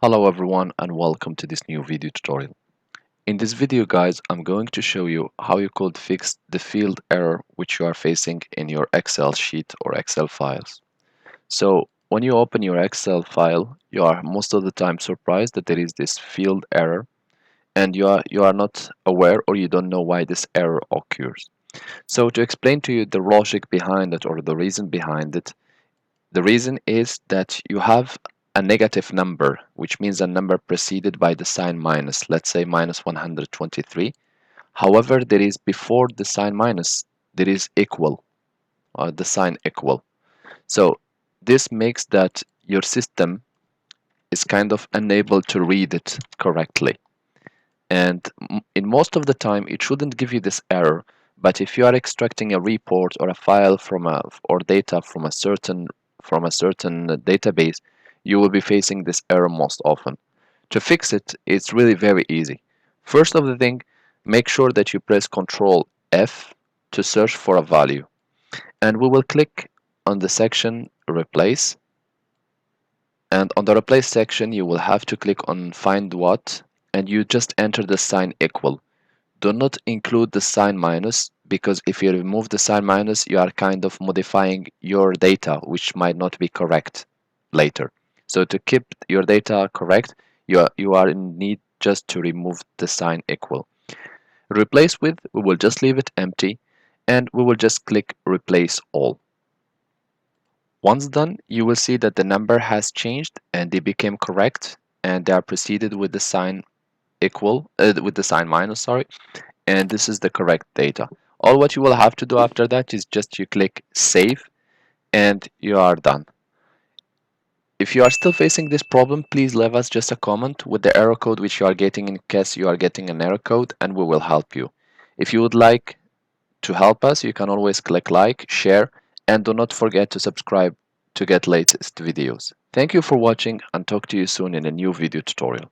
Hello everyone and welcome to this new video tutorial. In this video guys, I'm going to show you how you could fix the field error which you are facing in your Excel sheet or Excel files. So when you open your Excel file, you are most of the time surprised that there is this field error and you are not aware or you don't know why this error occurs. So to explain to you the logic behind it or the reason behind it, the reason is that you have a negative number, which means a number preceded by the sign minus, let's say minus 123. However, there is before the sign minus, there is equal, or the sign equal. So this makes that your system is kind of unable to read it correctly. And in most of the time, it shouldn't give you this error. But if you are extracting a report or a file from a or data from a certain database, you will be facing this error most often. To fix it, it's really very easy. First of the thing, make sure that you press Ctrl F to search for a value, and we will click on the section Replace. And on the Replace section, you will have to click on Find What, and you just enter the sign equal. Do not include the sign minus, because if you remove the sign minus, you are kind of modifying your data, which might not be correct later. So to keep your data correct, you are in need just to remove the sign equal. Replace with, we will just leave it empty, and we will just click Replace All. Once done, you will see that the number has changed and they became correct, and they are preceded with the sign with the sign minus, sorry, and this is the correct data. All what you will have to do after that is just you click save and you are done. If you are still facing this problem, please leave us just a comment with the error code which you are getting in case you are getting an error code, and we will help you. If you would like to help us, you can always click like, share, and do not forget to subscribe to get latest videos. Thank you for watching and talk to you soon in a new video tutorial.